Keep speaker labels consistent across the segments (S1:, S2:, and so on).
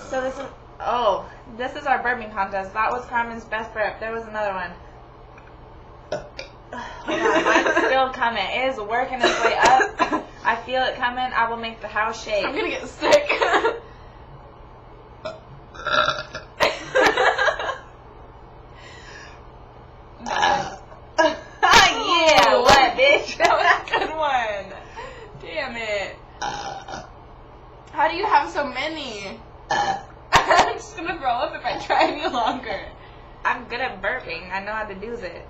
S1: So this is our burping contest. That was Carmen's best burp. There was another one. Hold on, mine's still coming. It is working its way up. I feel it coming. I will make the house shake.
S2: I'm gonna get sick.
S1: Yeah, what, bitch?
S2: That was a good one. Damn it. How do you have so many? I'm just gonna throw up if I try any longer.
S1: I'm good at burping. I know how to do it.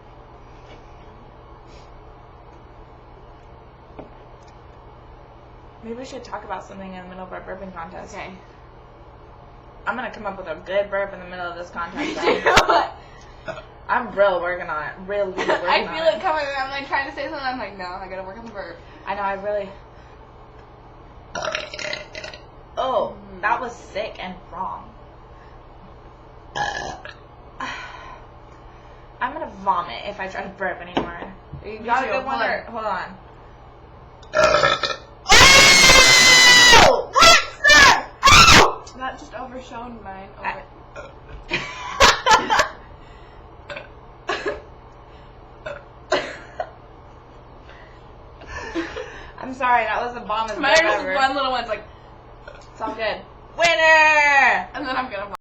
S1: Maybe we should talk about something in the middle of our burping contest.
S2: Okay.
S1: I'm gonna come up with a good burp in the middle of this contest. I'm really working on it. Really working on it.
S2: I feel it coming. I'm like trying to say something. I'm like, no, I gotta work on the burp.
S1: I know. I really. Oh, that was sick and wrong. I'm gonna vomit if I try to burp anymore. You got a good one? Or, hold on. Oh! What, sir? Oh!
S2: That just overshone mine.
S1: I'm sorry, that was the bombest
S2: Mine
S1: burp
S2: was
S1: ever.
S2: one little one's like,
S1: It's all good. Winner!
S2: and then I'm gonna